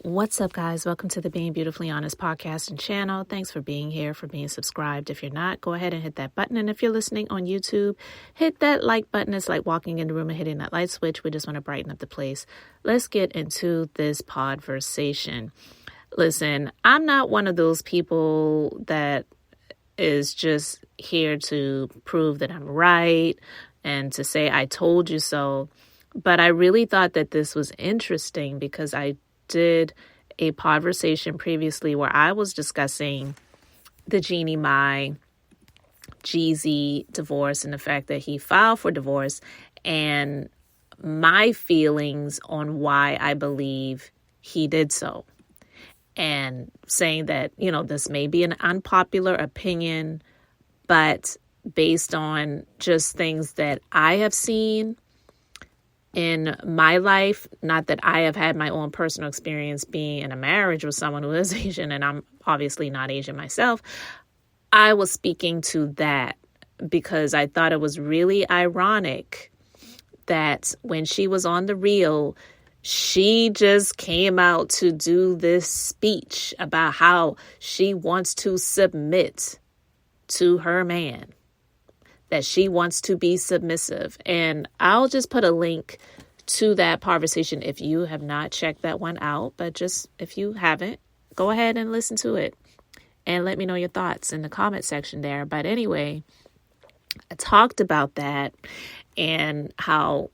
What's up, guys? Welcome to the Being Beautifully Honest podcast and channel. Thanks for being here, for being subscribed. If you're not, go ahead and hit that button. And if you're listening on YouTube, hit that like button. It's like walking in the room and hitting that light switch. We just want to brighten up the place. Let's get into this podversation. Listen, I'm not one of those people that is just here to prove that I'm right and to say I told you so. But I really thought that this was interesting because I did a podversation previously where I was discussing the jeanniemai Jeezy divorce and the fact that he filed for divorce and my feelings on why I believe he did so. And saying that, this may be an unpopular opinion, but based on just things that I have seen in my life, not that I have had my own personal experience being in a marriage with someone who is Asian, and I'm obviously not Asian myself. I was speaking to that because I thought it was really ironic that when she was on The Real, she just came out to do this speech about how she wants to submit to her man, that she wants to be submissive. And I'll just put a link to that conversation if you have not checked that one out. But just if you haven't, go ahead and listen to it and let me know your thoughts in the comment section there. But anyway, I talked about that and how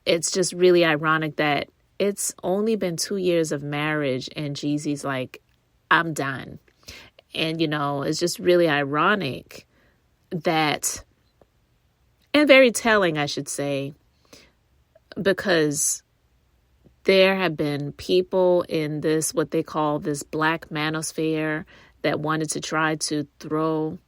it's just really ironic that it's only been 2 years of marriage and Jeezy's like, I'm done. And, it's just really ironic that, and very telling, I should say, because there have been people in this, what they call this black manosphere, that wanted to try to throw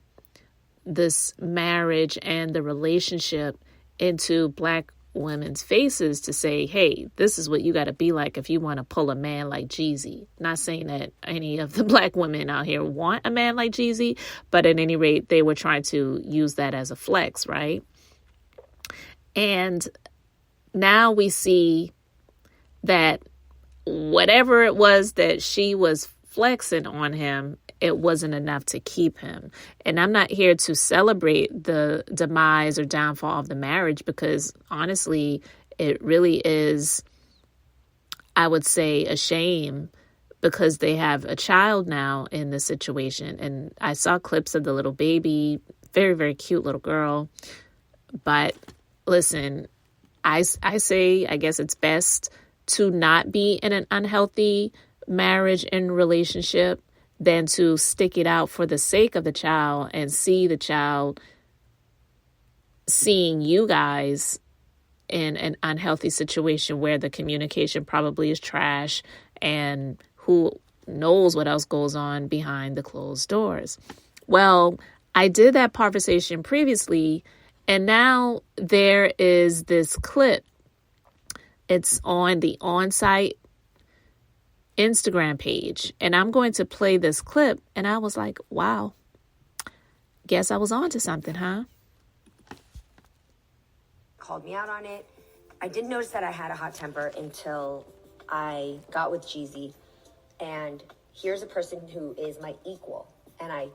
this marriage and the relationship into black women's faces to say, hey, this is what you got to be like if you want to pull a man like Jeezy. Not saying that any of the black women out here want a man like Jeezy, but at any rate, they were trying to use that as a flex, right? And now we see that whatever it was that she was flexing on him, it wasn't enough to keep him. And I'm not here to celebrate the demise or downfall of the marriage because honestly, it really is, I would say, a shame because they have a child now in this situation. And I saw clips of the little baby, very, very cute little girl. But listen, I say, I guess it's best to not be in an unhealthy marriage and relationship than to stick it out for the sake of the child and see the child seeing you guys in an unhealthy situation where the communication probably is trash and who knows what else goes on behind the closed doors. Well, I did that conversation previously, and now there is this clip. It's on the on-site Instagram page, and I'm going to play this clip, and I was like, wow, guess I was on to something, huh? Called me out on it. I didn't notice that I had a hot temper until I got with Jeezy, and here's a person who is my equal and I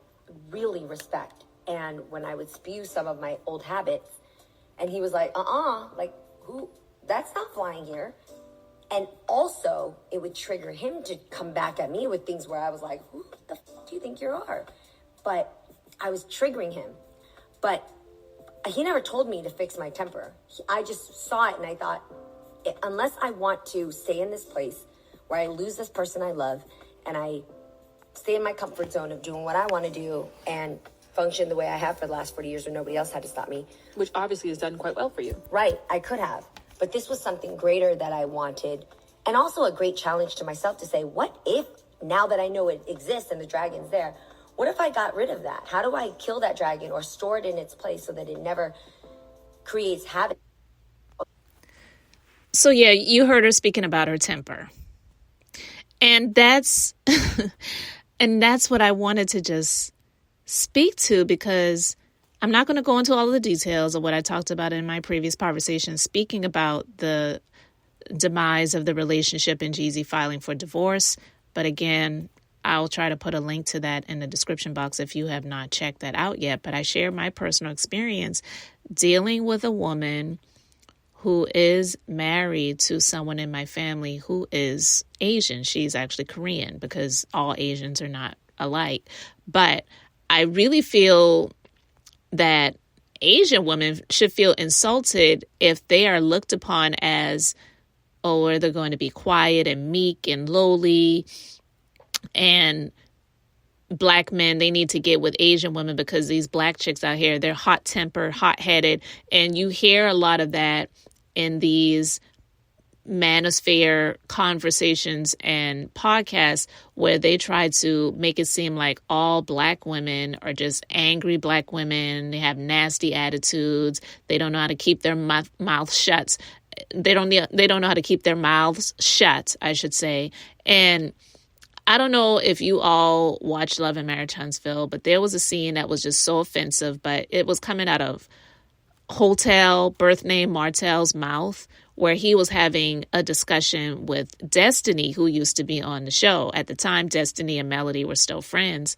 really respect. And when I would spew some of my old habits, and he was like, like, who, that's not flying here. And also, it would trigger him to come back at me with things where I was like, who the fuck do you think you are? But I was triggering him. But he never told me to fix my temper. I just saw it and I thought, unless I want to stay in this place where I lose this person I love and I stay in my comfort zone of doing what I want to do and function the way I have for the last 40 years where nobody else had to stop me. Which obviously has done quite well for you. Right, I could have. But this was something greater that I wanted. And also a great challenge to myself to say, what if, now that I know it exists and the dragon's there, what if I got rid of that? How do I kill that dragon or store it in its place so that it never creates havoc? So yeah, you heard her speaking about her temper. And that's what I wanted to just speak to, because I'm not going to go into all of the details of what I talked about in my previous conversation, speaking about the demise of the relationship and Jeezy filing for divorce. But again, I'll try to put a link to that in the description box if you have not checked that out yet. But I share my personal experience dealing with a woman who is married to someone in my family who is Asian. She's actually Korean because all Asians are not alike. But I really feel that Asian women should feel insulted if they are looked upon as, oh, they're going to be quiet and meek and lowly, and Black men, they need to get with Asian women because these Black chicks out here, they're hot-tempered, hot-headed. And you hear a lot of that in these manosphere conversations and podcasts where they try to make it seem like all Black women are just angry Black women. They have nasty attitudes. They don't know how to keep their mouth shut. They don't know how to keep their mouths shut, I should say. And I don't know if you all watched Love and Marriage Huntsville, but there was a scene that was just so offensive, but it was coming out of Hotel, birth name Martell's mouth, where he was having a discussion with Destiny, who used to be on the show. At the time, Destiny and Melody were still friends.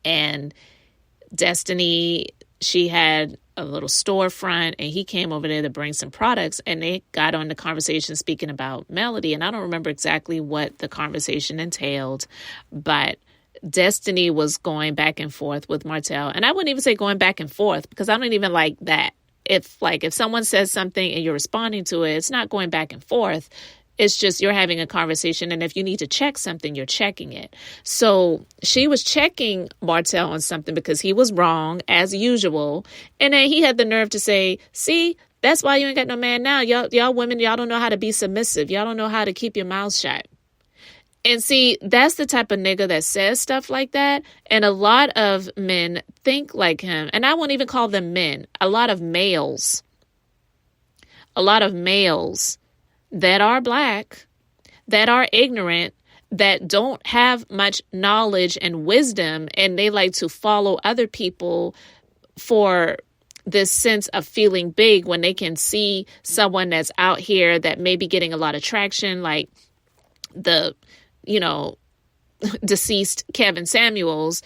And Destiny, she had a little storefront, and he came over there to bring some products, and they got on the conversation speaking about Melody. And I don't remember exactly what the conversation entailed, but Destiny was going back and forth with Martell. And I wouldn't even say going back and forth because I don't even like that. If someone says something and you're responding to it, it's not going back and forth. It's just you're having a conversation. And if you need to check something, you're checking it. So she was checking Martell on something because he was wrong as usual. And then he had the nerve to say, see, that's why you ain't got no man now. Y'all women, y'all don't know how to be submissive. Y'all don't know how to keep your mouth shut. And see, that's the type of nigga that says stuff like that. And a lot of men think like him. And I won't even call them men. A lot of males that are Black, that are ignorant, that don't have much knowledge and wisdom, and they like to follow other people for this sense of feeling big when they can see someone that's out here that may be getting a lot of traction, like the deceased Kevin Samuels,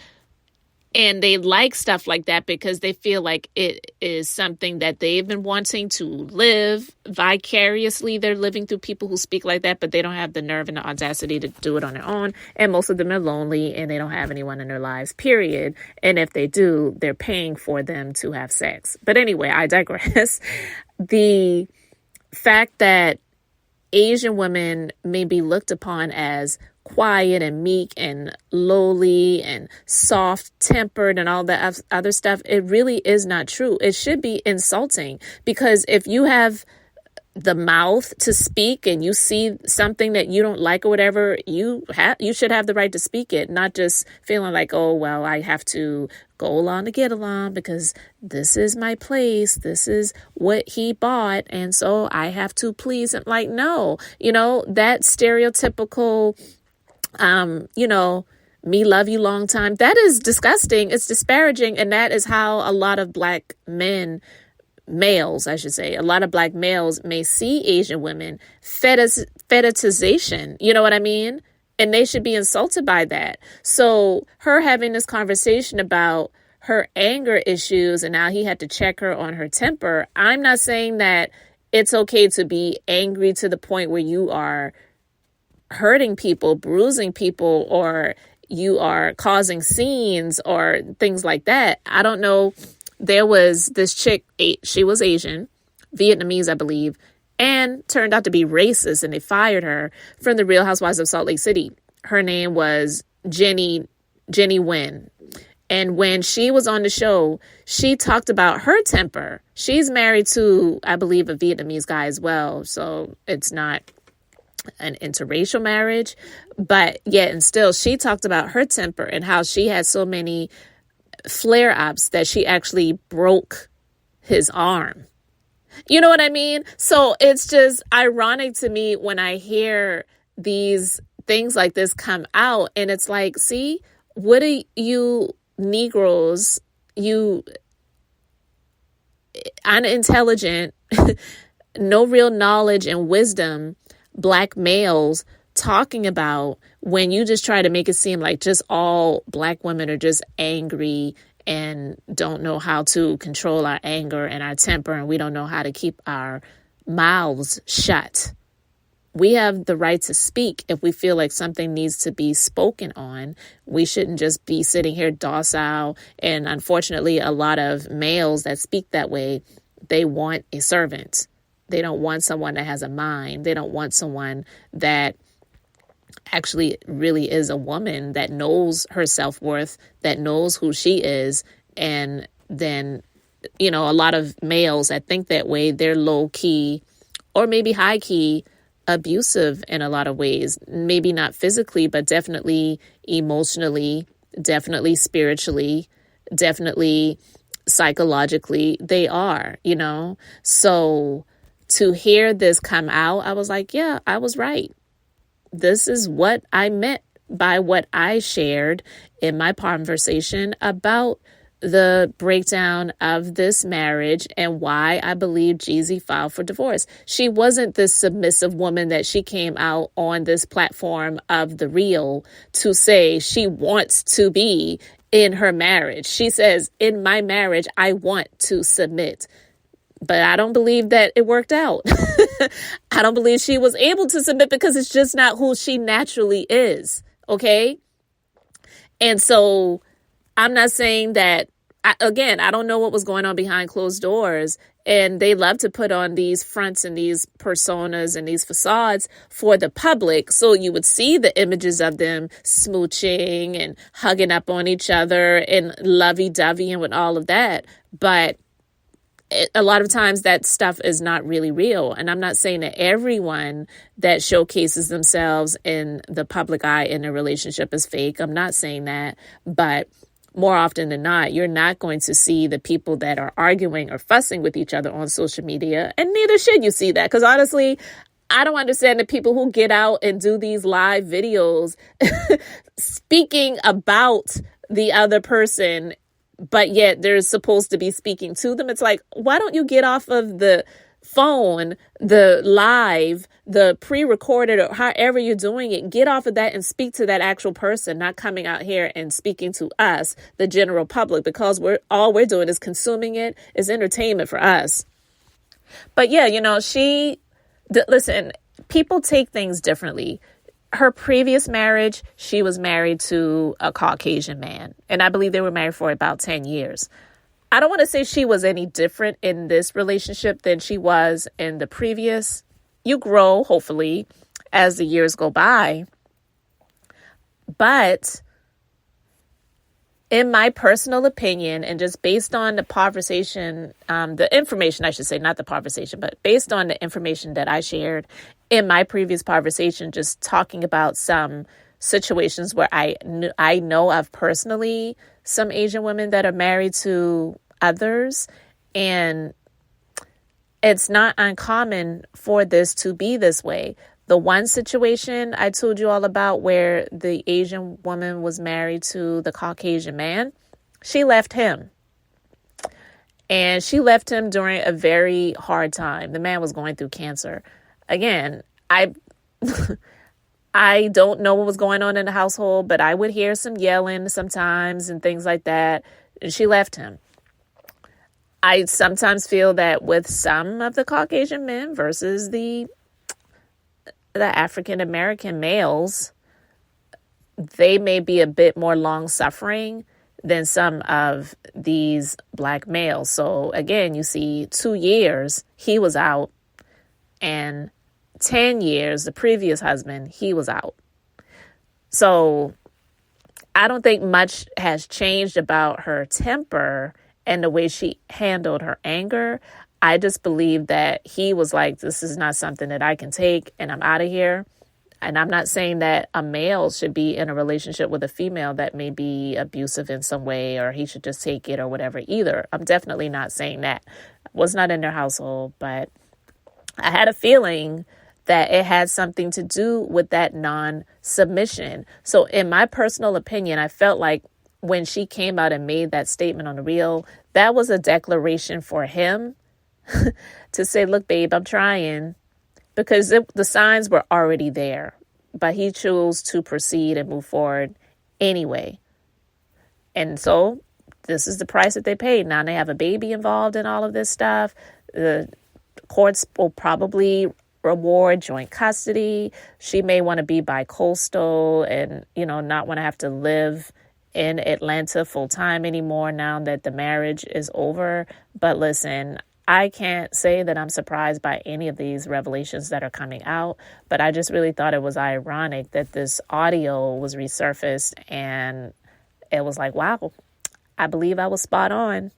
and they like stuff like that because they feel like it is something that they've been wanting to live vicariously. They're living through people who speak like that, but they don't have the nerve and the audacity to do it on their own. And most of them are lonely and they don't have anyone in their lives, period. And if they do, they're paying for them to have sex. But anyway, I digress. The fact that Asian women may be looked upon as quiet and meek and lowly and soft-tempered and all that other stuff, it really is not true. It should be insulting because if you have the mouth to speak and you see something that you don't like or whatever, you should have the right to speak it, not just feeling like, oh, well, I have to go along to get along because this is my place. This is what he bought. And so I have to please him. Like, no, that stereotypical, me love you long time. That is disgusting. It's disparaging. And that is how a lot of Black males, I should say, a lot of Black males may see Asian women, fetishization. You know what I mean? And they should be insulted by that. So her having this conversation about her anger issues and how he had to check her on her temper, I'm not saying that it's okay to be angry to the point where you are hurting people, bruising people, or you are causing scenes or things like that. I don't know. There was this chick, she was Asian, Vietnamese, I believe, and turned out to be racist, and they fired her from the Real Housewives of Salt Lake City. Her name was Jeannie Nguyen. And when she was on the show, she talked about her temper. She's married to, I believe, a Vietnamese guy as well. So it's not an interracial marriage. But yet and still, she talked about her temper and how she had so many flare-ups that she actually broke his arm. You know what I mean? So it's just ironic to me when I hear these things like this come out, and it's like, see, what are you Negroes, you unintelligent, no real knowledge and wisdom Black males talking about when you just try to make it seem like just all Black women are just angry and don't know how to control our anger and our temper, and we don't know how to keep our mouths shut. We have the right to speak if we feel like something needs to be spoken on. We shouldn't just be sitting here docile. And unfortunately, a lot of males that speak that way, they want a servant. They don't want someone that has a mind. They don't want someone that actually really is a woman that knows her self-worth, that knows who she is. And then, a lot of males that think that way, they're low key or maybe high key abusive in a lot of ways. Maybe not physically, but definitely emotionally, definitely spiritually, definitely psychologically, they are, So to hear this come out, I was like, yeah, I was right. This is what I meant by what I shared in my conversation about the breakdown of this marriage and why I believe Jeezy filed for divorce. She wasn't this submissive woman that she came out on this platform of The Real to say she wants to be in her marriage. She says, in my marriage, I want to submit. But I don't believe that it worked out. I don't believe she was able to submit because it's just not who she naturally is. Okay. And so I'm not saying that, I don't know what was going on behind closed doors. And they love to put on these fronts and these personas and these facades for the public. So you would see the images of them smooching and hugging up on each other and lovey-dovey and with all of that. But a lot of times that stuff is not really real. And I'm not saying that everyone that showcases themselves in the public eye in a relationship is fake. I'm not saying that. But more often than not, you're not going to see the people that are arguing or fussing with each other on social media. And neither should you see that. Because honestly, I don't understand the people who get out and do these live videos speaking about the other person, but yet they're supposed to be speaking to them. It's like, why don't you get off of the phone, the live, the pre-recorded, or however you're doing it, get off of that and speak to that actual person, not coming out here and speaking to us, the general public, because all we're doing is consuming it. It's entertainment for us. But yeah, listen, people take things differently. Her previous marriage, she was married to a Caucasian man, and I believe they were married for about 10 years. I don't want to say she was any different in this relationship than she was in the previous. You grow, hopefully, as the years go by. But in my personal opinion, and just based on the conversation, the information, I should say, not the conversation, but based on the information that I shared in my previous conversation, just talking about some situations where I know of personally some Asian women that are married to others, and it's not uncommon for this to be this way. The one situation I told you all about where the Asian woman was married to the Caucasian man, she left him. And she left him during a very hard time. The man was going through cancer. Again, I don't know what was going on in the household, but I would hear some yelling sometimes and things like that. And she left him. I sometimes feel that with some of the Caucasian men versus the African American males, they may be a bit more long suffering than some of these Black males. So again, you see 2 years, he was out, and 10 years, the previous husband, he was out. So I don't think much has changed about her temper and the way she handled her anger. I just believe that he was like, this is not something that I can take, and I'm out of here. And I'm not saying that a male should be in a relationship with a female that may be abusive in some way, or he should just take it or whatever either. I'm definitely not saying that. I was not in their household, but I had a feeling that it had something to do with that non-submission. So in my personal opinion, I felt like when she came out and made that statement on The Real, that was a declaration for him to say, look, babe, I'm trying, because the signs were already there, but he chose to proceed and move forward anyway. And so this is the price that they paid. Now they have a baby involved in all of this stuff. The courts will probably reward joint custody. She may want to be bi-coastal and, not want to have to live in Atlanta full time anymore now that the marriage is over. But listen, I can't say that I'm surprised by any of these revelations that are coming out, but I just really thought it was ironic that this audio was resurfaced, and it was like, wow, I believe I was spot on,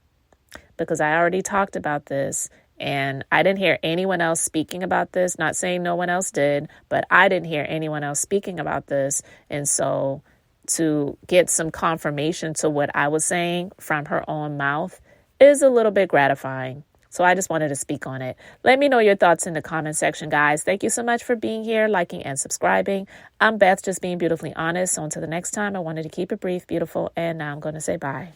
because I already talked about this and I didn't hear anyone else speaking about this. Not saying no one else did, but I didn't hear anyone else speaking about this. And so to get some confirmation to what I was saying from her own mouth is a little bit gratifying. So I just wanted to speak on it. Let me know your thoughts in the comment section, guys. Thank you so much for being here, liking, and subscribing. I'm Beth, just being beautifully honest. So until the next time, I wanted to keep it brief, beautiful, and now I'm going to say bye.